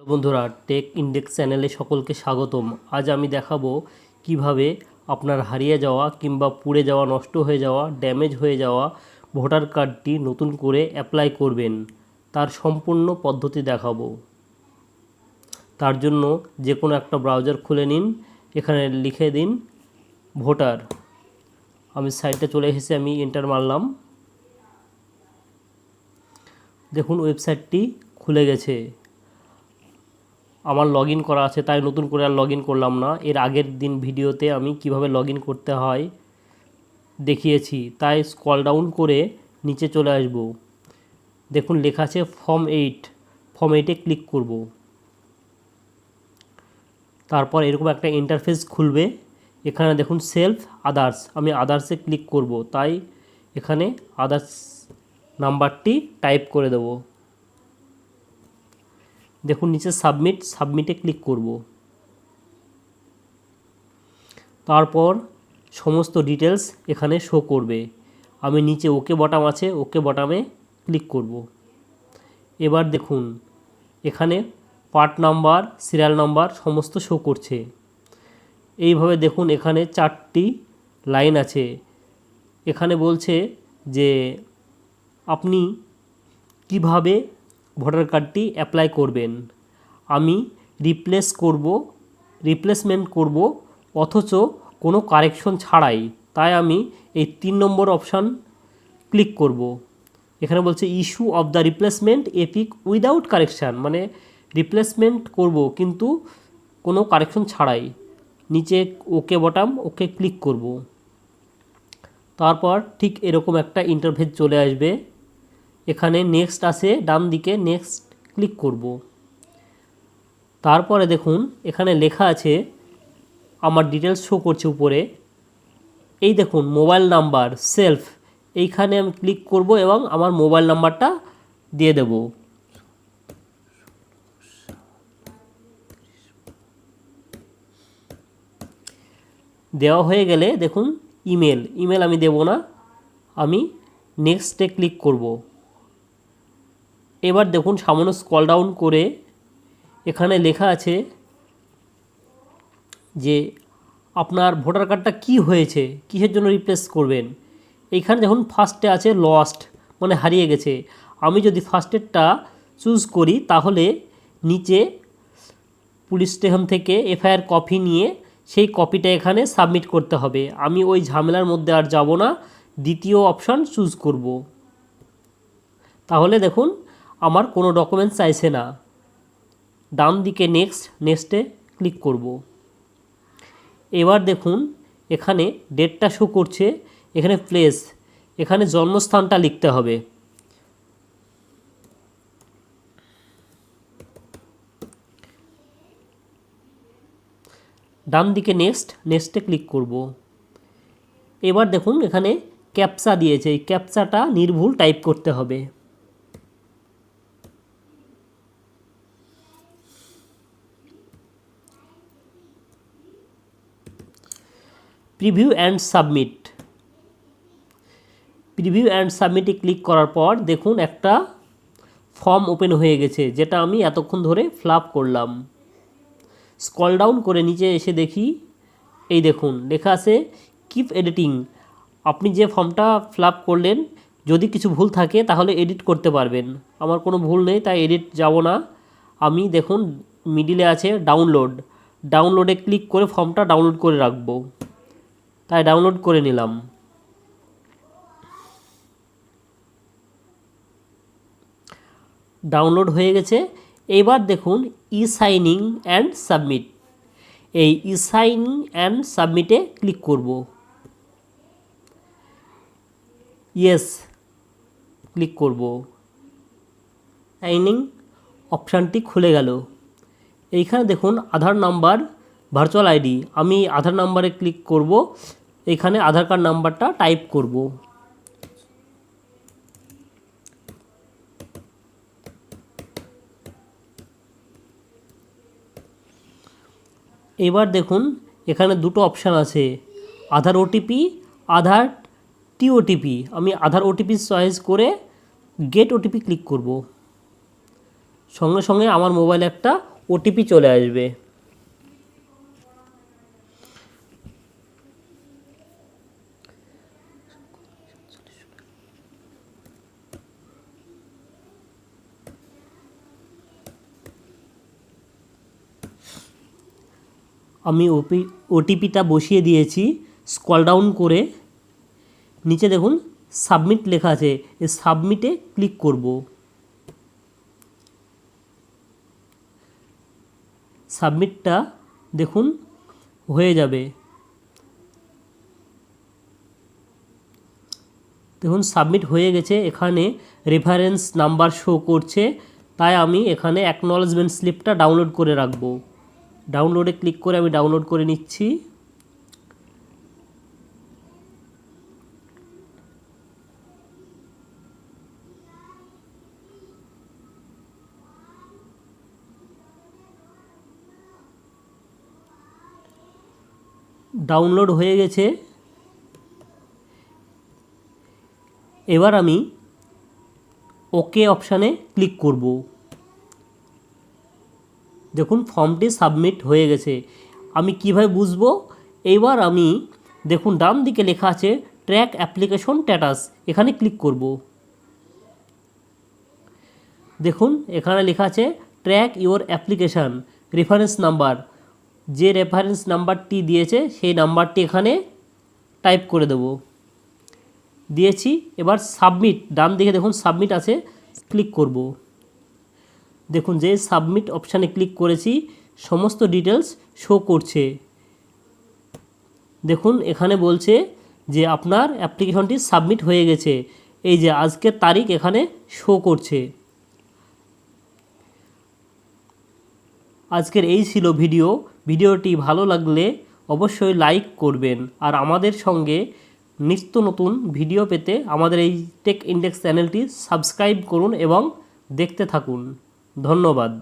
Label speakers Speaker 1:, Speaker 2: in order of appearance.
Speaker 1: বন্ধুরা, take index চ্যানেলে সকলকে স্বাগতম। আজ আমি দেখাবো কিভাবে আপনার হারিয়ে যাওয়া কিংবা পুড়ে যাওয়া, নষ্ট হয়ে যাওয়া, ড্যামেজ হয়ে যাওয়া ভোটার কার্ডটি নতুন করে অ্যাপ্লাই করবেন, তার সম্পূর্ণ পদ্ধতি দেখাবো। তার জন্য যে কোনো একটা ব্রাউজার খুলে নিন, এখানে লিখে দিন ভোটার। আমি সাইটে চলে এসেছি, আমি এন্টার মারলাম। দেখুন ওয়েবসাইটটি খুলে গেছে। আমার লগ ইন করা আছে, তাই নতুন করে আর লগ ইন করলাম না। এর আগের দিন ভিডিওতে আমি কিভাবে লগ ইন করতে হয় দেখিয়েছি, তাই স্ক্রল ডাউন করে নিচে চলে আসব। দেখুন লেখা আছে ফর্ম 8। ফর্ম 8-এ ক্লিক করব। তারপর এরকম একটা ইন্টারফেস খুলবে। এখানে দেখুন সেলফ আদার্স, আমি আদার্সে ক্লিক করব, তাই এখানে আদার্স নাম্বারটি টাইপ করে দেব। দেখুন নিচে সাবমিটে ক্লিক করব। তারপর সমস্ত ডিটেলস এখানে শো করবে। আমি নিচে ওকে বটাম আছে, ওকে বটামে ক্লিক করব। এবার দেখুন এখানে পার্ট নাম্বার, সিরিয়াল নাম্বার সমস্ত শো করছে। এইভাবে দেখুন এখানে 4টি লাইন আছে। এখানে বলছে যে আপনি কিভাবে ভোটার কার্ডটি অ্যাপ্লাই করবেন। আমি রিপ্লেসমেন্ট করব অথচ কোনো কারেকশন ছাড়াই, তাই আমি এই 3 নম্বর অপশান ক্লিক করব। এখানে বলছে issue of the replacement epic without correction, মানে রিপ্লেসমেন্ট করব কিন্তু কোনো কারেকশন ছাড়াই। নিচে ওকে বটাম, ওকে ক্লিক করব। তারপর ঠিক এরকম একটা ইন্টারফেস চলে আসবে। এখানে নেক্সট আছে ডান দিকে, নেক্সট ক্লিক করব। তারপরে দেখুন এখানে লেখা আছে, আমার ডিটেলস শো করছে উপরে। এই দেখুন মোবাইল নাম্বার সেলফ, এইখানে আমি ক্লিক করব এবং আমার মোবাইল নাম্বারটা দিয়ে দেব। দেওয়া হয়ে গেলে দেখুন ইমেল আমি দেব না, আমি নেক্সটে ক্লিক করব। এবার দেখুন সামান্য স্ক্রল ডাউন করে এখানে লেখা আছে যে আপনার ভোটার কার্ডটা কি হয়েছে, কিসের জন্য রিপ্লেস করবেন। এইখানে দেখুন ফার্স্টে আছে লস্ট, মানে হারিয়ে গেছে। আমি যদি ফার্স্টেরটা চুজ করি তাহলে নিচে পুলিশ স্টেশন থেকে এফআইআর কপি নিয়ে সেই কপিটা এখানে সাবমিট করতে হবে। আমি ওই ঝামেলার মধ্যে আর যাব না, দ্বিতীয় অপশান চুজ করব। তাহলে দেখুন আমার কোনো ডকুমেন্টস চাইছে না। ডান দিকে নেক্সটে ক্লিক করব। এবার দেখুন এখানে ডেটটা শো করছে, এখানে প্লেস, এখানে জন্মস্থানটা লিখতে হবে। ডান দিকে নেক্সটে ক্লিক করব। এবার দেখুন এখানে ক্যাপচা দিয়েছে, এই ক্যাপচাটা নির্ভুল টাইপ করতে হবে। প্রিভিউ অ্যান্ড সাবমিটে ক্লিক করার পর দেখুন একটা ফর্ম ওপেন হয়ে গেছে, যেটা আমি এতক্ষণ ধরে ফিলআপ করলাম। স্ক্রল ডাউন করে নিচে এসে দেখি, এই দেখুন লেখা আছে কিপ এডিটিং। আপনি যে ফর্মটা ফিলআপ করলেন যদি কিছু ভুল থাকে তাহলে এডিট করতে পারবেন। আমার কোনো ভুল নেই, তাই এডিট যাব না। আমি দেখুন মিডিলে আছে ডাউনলোডে ক্লিক করে ফর্মটা ডাউনলোড করে রাখবো, তাই ডাউনলোড করে নিলাম। ডাউনলোড হয়ে গেছে। এবার দেখুন সাইনিং অ্যান্ড সাবমিট, এই সাইনিং অ্যান্ড সাবমিটে ক্লিক করব। ইয়েস ক্লিক করব। সাইনিং অপশানটি খুলে গেল। এইখানে দেখুন আধার নাম্বার, ভার্চুয়াল আইডি, আমি আধার নাম্বারে ক্লিক করব। এখানে আধার কার্ড নাম্বারটা টাইপ করব। এবার দেখুন এখানে দুটো অপশান আছে, আধার ওটিপি, আধার টিওটিপি। আমি আধার ওটিপি চয়েস করে গেট ওটিপি ক্লিক করব। সঙ্গে সঙ্গে আমার মোবাইলে একটা ওটিপি চলে আসবে। আমি ওটিপিটা বসিয়ে দিয়েছি। স্ক্রল ডাউন করে নিচে দেখুন সাবমিট লেখা আছে, এই সাবমিটে ক্লিক করব। সাবমিটটা দেখুন হয়ে যাবে। দেখুন সাবমিট হয়ে গেছে। এখানে রেফারেন্স নাম্বার শো করছে, তাই আমি এখানে অ্যাকনলেজমেন্ট স্লিপটা ডাউনলোড করে রাখবো। ডাউনলোডে ক্লিক করে আমি ডাউনলোড করে নিচ্ছি। ডাউনলোড হয়ে গেছে। এবার আমি ওকে অপশানে ক্লিক করব। দেখুন ফর্মটি সাবমিট হয়ে গেছে। আমি কিভাবে বুঝবো? এবার আমি দেখুন ডান দিকে লেখা আছে ট্র্যাক অ্যাপ্লিকেশন স্ট্যাটাস, এখানে ক্লিক করব। দেখুন এখানে লেখা আছে track your application, reference number. যে রেফারেন্স নাম্বারটি দিয়েছে সেই নাম্বারটি এখানে টাইপ করে দেব। দিয়েছি। এবার সাবমিট, ডান দিকে দেখুন সাবমিট আছে, ক্লিক করব। দেখুন যে সাবমিট অপশানে ক্লিক করেছি সমস্ত ডিটেলস শো করছে। দেখুন এখানে বলছে যে আপনার অ্যাপ্লিকেশনটি সাবমিট হয়ে গেছে। এই যে আজকের তারিখ এখানে শো করছে। আজকের এই ছিল ভিডিও। ভিডিওটি ভালো লাগলে অবশ্যই লাইক করবেন, আর আমাদের সঙ্গে নিত্য নতুন ভিডিও পেতে আমাদের এই টেক ইন্ডেক্স চ্যানেলটি সাবস্ক্রাইব করুন এবং দেখতে থাকুন। ধন্যবাদ।